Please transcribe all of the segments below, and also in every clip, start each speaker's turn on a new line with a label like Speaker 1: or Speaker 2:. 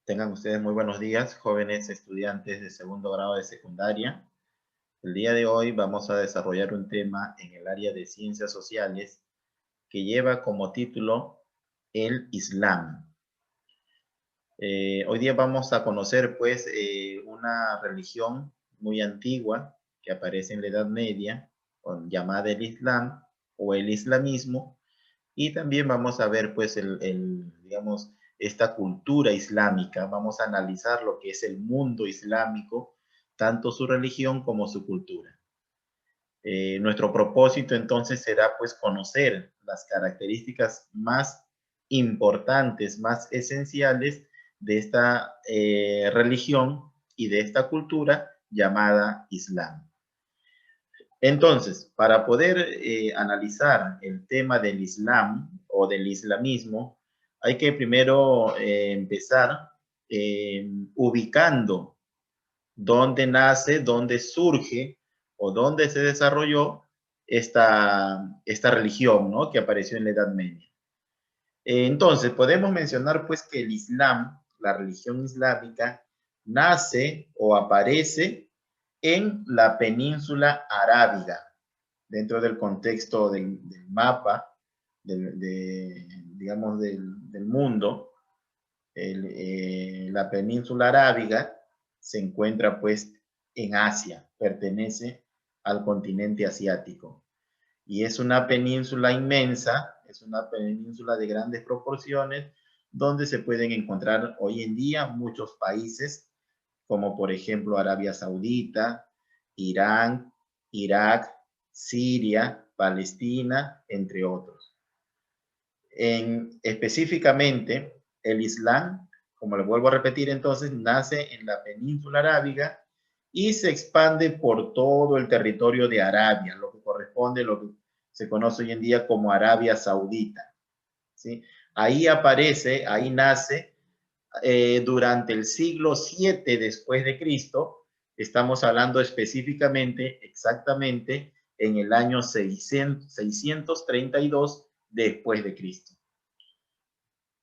Speaker 1: Tengan ustedes muy buenos días, jóvenes estudiantes de segundo grado de secundaria. El día de hoy vamos a desarrollar un tema en el área de ciencias sociales que lleva como título el Islam. Hoy día vamos a conocer pues una religión muy antigua que aparece en la Edad Media, llamada el Islam o el islamismo, y también vamos a ver pues digamos, esta cultura islámica. Vamos a analizar lo que es el mundo islámico, tanto su religión como su cultura. Nuestro propósito entonces será pues conocer las características más importantes, más esenciales de esta religión y de esta cultura llamada Islam. Entonces, para poder analizar el tema del Islam o del islamismo, hay que primero empezar ubicando dónde nace, dónde surge o dónde se desarrolló esta religión, ¿no?, que apareció en la Edad Media. Entonces, podemos mencionar pues que el Islam, la religión islámica, nace o aparece en la península arábiga, dentro del contexto del mapa, digamos, del mundo. La península arábiga se encuentra pues en Asia, pertenece al continente asiático. Y es una península inmensa, es una península de grandes proporciones, donde se pueden encontrar hoy en día muchos países, como por ejemplo Arabia Saudita, Irán, Irak, Siria, Palestina, entre otros. Específicamente, el Islam, como le vuelvo a repetir entonces, nace en la península arábiga y se expande por todo el territorio de Arabia, lo que corresponde a lo que se conoce hoy en día como Arabia Saudita, ¿sí? Ahí aparece, ahí nace durante el siglo 7 después de Cristo. Estamos hablando específicamente, exactamente, en el año 632 después de Cristo.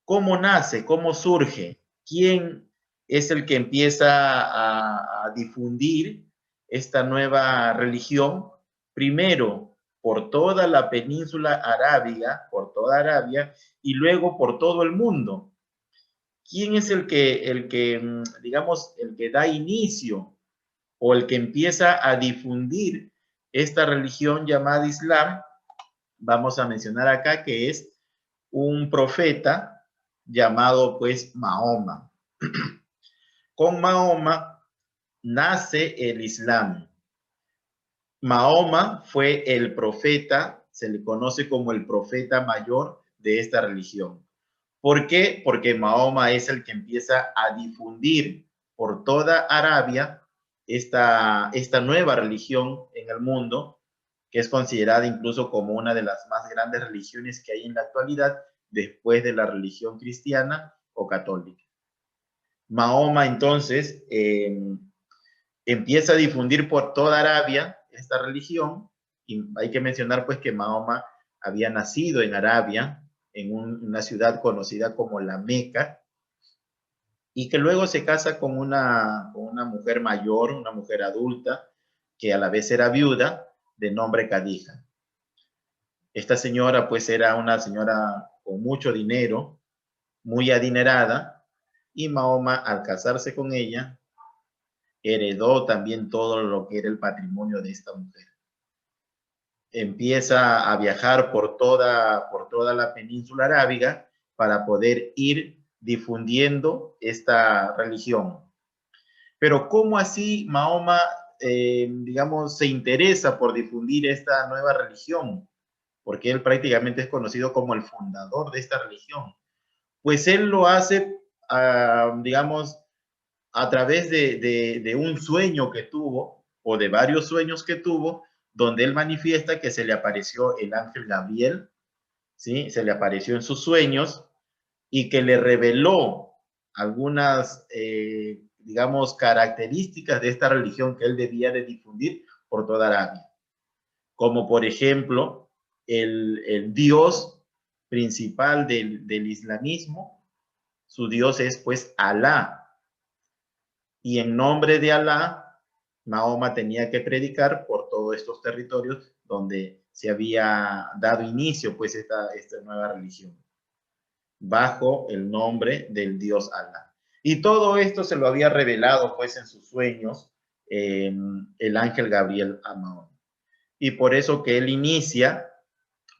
Speaker 1: ¿Cómo nace? ¿Cómo surge? ¿Quién es el que empieza a difundir esta nueva religión? Primero, por toda la península arábiga, por toda Arabia, y luego por todo el mundo. ¿Quién es digamos, el que da inicio o el que empieza a difundir esta religión llamada Islam? Vamos a mencionar acá que es un profeta llamado pues Mahoma. Con Mahoma nace el Islam. Mahoma fue el profeta, se le conoce como el profeta mayor de esta religión. ¿Por qué? Porque Mahoma es el que empieza a difundir por toda Arabia esta nueva religión en el mundo, que es considerada incluso como una de las más grandes religiones que hay en la actualidad, después de la religión cristiana o católica. Mahoma entonces empieza a difundir por toda Arabia esta religión, y hay que mencionar pues que Mahoma había nacido en Arabia, en una ciudad conocida como la Meca, y que luego se casa con una mujer mayor, una mujer adulta, que a la vez era viuda, de nombre Khadija. Esta señora pues era una señora con mucho dinero, muy adinerada, y Mahoma, al casarse con ella, heredó también todo lo que era el patrimonio de esta mujer. Empieza a viajar por toda la península arábiga para poder ir difundiendo esta religión. Pero ¿cómo así Mahoma, digamos, se interesa por difundir esta nueva religión? Porque él prácticamente es conocido como el fundador de esta religión. Pues él lo hace, digamos, a través de un sueño que tuvo, o de varios sueños que tuvo, donde él manifiesta que se le apareció el ángel Gabriel, ¿sí? Se le apareció en sus sueños y que le reveló algunas, digamos, características de esta religión que él debía de difundir por toda Arabia. Como por ejemplo, el dios principal del islamismo Su Dios es pues Alá. Y en nombre de Alá, Mahoma tenía que predicar por todos estos territorios donde se había dado inicio pues esta nueva religión, bajo el nombre del Dios Alá. Y todo esto se lo había revelado pues en sus sueños el ángel Gabriel a Mahoma. Y por eso que él inicia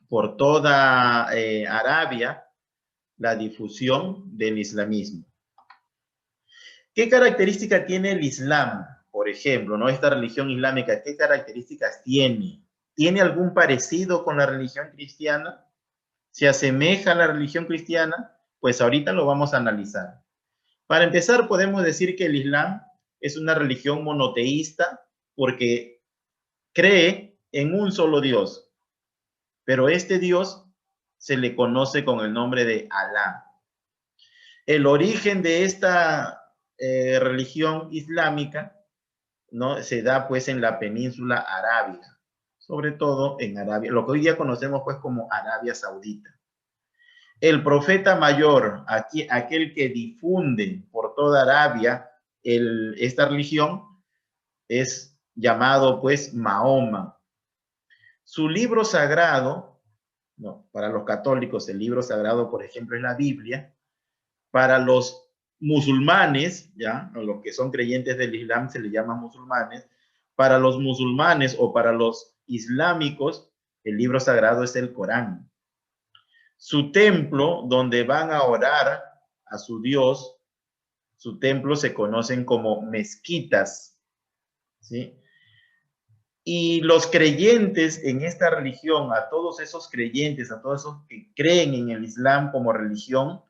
Speaker 1: por toda Arabia la difusión del islamismo. ¿Qué característica tiene el Islam? Por ejemplo, ¿no? Esta religión islámica, ¿qué características tiene? ¿Tiene algún parecido con la religión cristiana? ¿Se asemeja a la religión cristiana? Pues ahorita lo vamos a analizar. Para empezar, podemos decir que el Islam es una religión monoteísta porque cree en un solo Dios, pero este Dios se le conoce con el nombre de Alá. El origen de esta religión islámica, ¿no? Se da pues en la península arábiga, sobre todo en Arabia, lo que hoy día conocemos pues como Arabia Saudita. El profeta mayor, aquel que difunde por toda Arabia esta religión, es llamado pues Mahoma. Su libro sagrado, no, para los católicos el libro sagrado, por ejemplo, es la Biblia. Para los musulmanes, ya, a los que son creyentes del Islam se les llama musulmanes. Para los musulmanes o para los islámicos, el libro sagrado es el Corán. Su templo, donde van a orar a su Dios, su templo se conocen como mezquitas, ¿sí? Y los creyentes en esta religión, a todos esos creyentes, a todos esos que creen en el Islam como religión,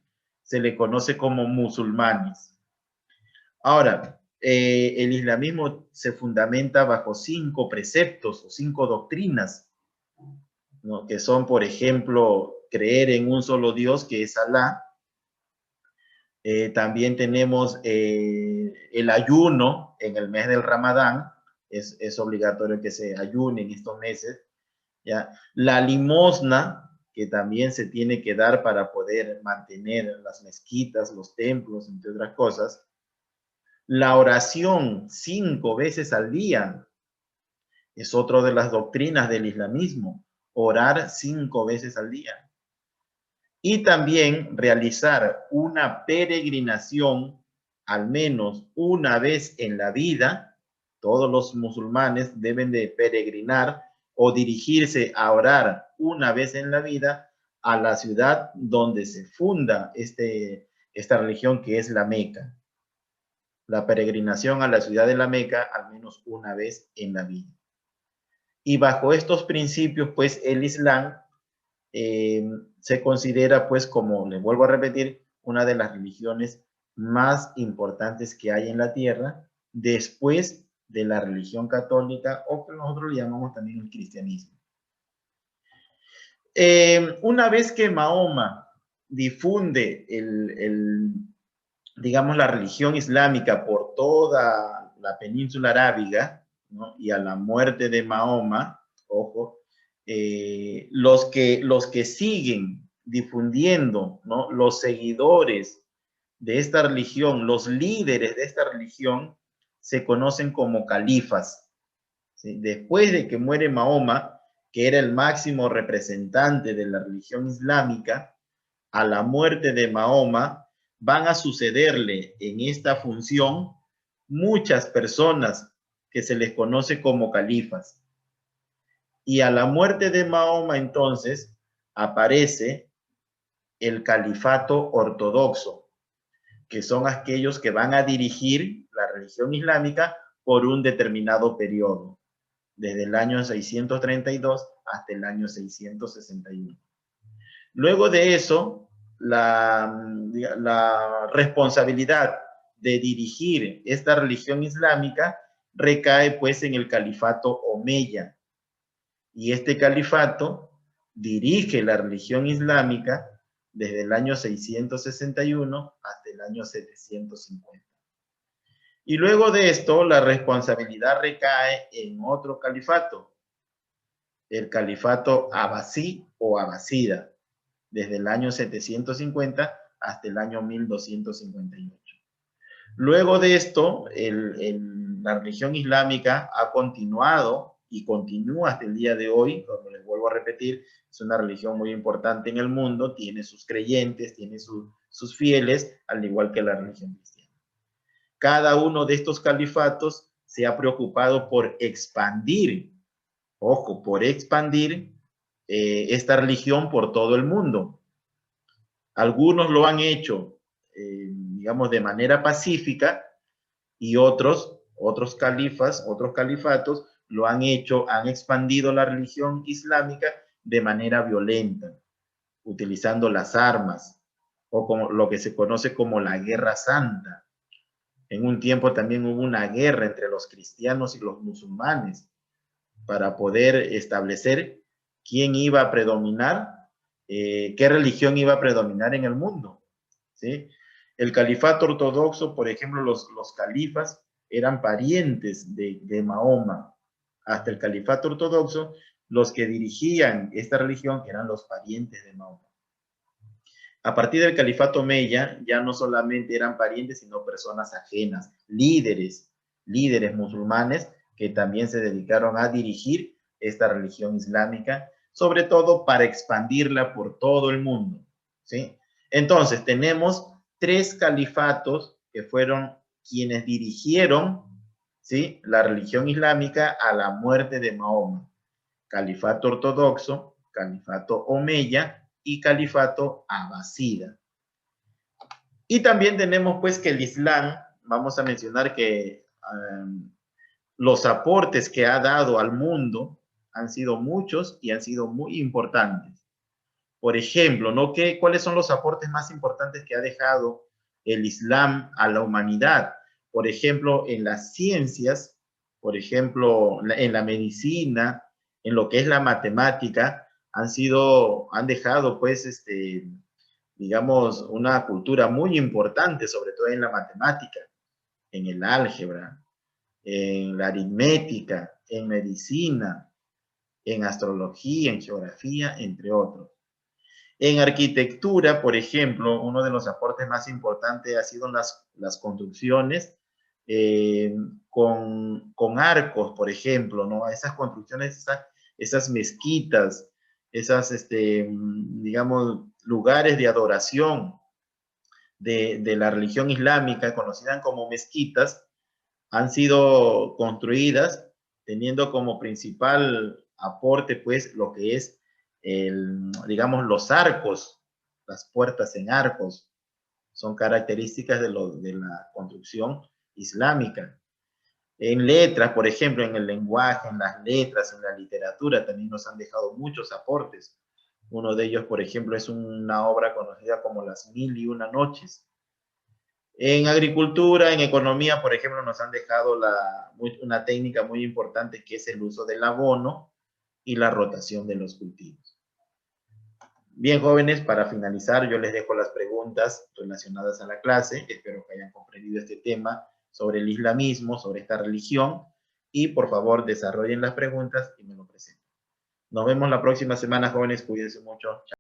Speaker 1: se le conoce como musulmanes. Ahora, el islamismo se fundamenta bajo 5 preceptos o 5 doctrinas, ¿no? Que son, por ejemplo, creer en un solo Dios, que es Alá. También tenemos el ayuno en el mes del Ramadán. Es obligatorio que se ayune en estos meses, ¿ya? La limosna, que también se tiene que dar para poder mantener las mezquitas, los templos, entre otras cosas. La oración 5 veces al día es otra de las doctrinas del islamismo, orar 5 veces al día. Y también realizar una peregrinación al menos una vez en la vida. Todos los musulmanes deben de peregrinar o dirigirse a orar una vez en la vida a la ciudad donde se funda esta religión, que es la Meca. La peregrinación a la ciudad de la Meca al menos una vez en la vida. Y bajo estos principios, pues el Islam se considera, pues, como les vuelvo a repetir, una de las religiones más importantes que hay en la tierra, después de la religión católica, o que nosotros le llamamos también el cristianismo. Una vez que Mahoma difunde digamos, la religión islámica por toda la península arábiga, ¿no? Y a la muerte de Mahoma, ojo, los que siguen difundiendo, ¿no? Los seguidores de esta religión, los líderes de esta religión, se conocen como califas, ¿sí? Después de que muere Mahoma, que era el máximo representante de la religión islámica, a la muerte de Mahoma van a sucederle en esta función muchas personas que se les conoce como califas. Y a la muerte de Mahoma entonces aparece el califato ortodoxo, que son aquellos que van a dirigir la religión islámica por un determinado periodo, desde el año 632 hasta el año 661. Luego de eso, la responsabilidad de dirigir esta religión islámica recae pues en el califato omeya. Y este califato dirige la religión islámica desde el año 661 hasta el año 750. Y luego de esto, la responsabilidad recae en otro califato, el califato abasí o abasida, desde el año 750 hasta el año 1258. Luego de esto, la religión islámica ha continuado y continúa hasta el día de hoy, como les vuelvo a repetir, es una religión muy importante en el mundo, tiene sus creyentes, tiene sus fieles, al igual que la religión cristiana. Cada uno de estos califatos se ha preocupado por expandir, ojo, por expandir esta religión por todo el mundo. Algunos lo han hecho, digamos, de manera pacífica, y otros califatos lo han hecho, han expandido la religión islámica de manera violenta, utilizando las armas, o como lo que se conoce como la Guerra Santa. En un tiempo también hubo una guerra entre los cristianos y los musulmanes para poder establecer quién iba a predominar, qué religión iba a predominar en el mundo, ¿sí? El califato ortodoxo, por ejemplo, los califas eran parientes de Mahoma. Hasta el califato ortodoxo, los que dirigían esta religión eran los parientes de Mahoma. A partir del califato omeya, ya no solamente eran parientes, sino personas ajenas, líderes musulmanes que también se dedicaron a dirigir esta religión islámica, sobre todo para expandirla por todo el mundo, ¿sí? Entonces, tenemos 3 califatos que fueron quienes dirigieron, ¿sí?, la religión islámica a la muerte de Mahoma: califato ortodoxo, califato omeya y califato abasida. Y también tenemos pues que el Islam, vamos a mencionar que los aportes que ha dado al mundo han sido muchos y han sido muy importantes. Por ejemplo, ¿no? ¿Cuáles son los aportes más importantes que ha dejado el Islam a la humanidad? Por ejemplo, en las ciencias, por ejemplo, en la medicina, en lo que es la matemática, han dejado pues digamos, una cultura muy importante, sobre todo en la matemática, en el álgebra, en la aritmética, en medicina, en astrología, en geografía, entre otros. En arquitectura, por ejemplo, uno de los aportes más importantes ha sido las construcciones con arcos, por ejemplo, ¿no? Esas construcciones, esas mezquitas, esas, digamos, lugares de adoración de la religión islámica, conocidas como mezquitas, han sido construidas teniendo como principal aporte, pues, lo que es, digamos, los arcos, las puertas en arcos, son características de la construcción islámica. En letras, por ejemplo, en el lenguaje, en las letras, en la literatura, también nos han dejado muchos aportes. Uno de ellos, por ejemplo, es una obra conocida como Las Mil y Una Noches. En agricultura, en economía, por ejemplo, nos han dejado una técnica muy importante, que es el uso del abono y la rotación de los cultivos. Bien, jóvenes, para finalizar, yo les dejo las preguntas relacionadas a la clase. Espero que hayan comprendido este tema sobre el islamismo, sobre esta religión, y por favor desarrollen las preguntas y me lo presenten. Nos vemos la próxima semana, jóvenes. Cuídense mucho. Chao.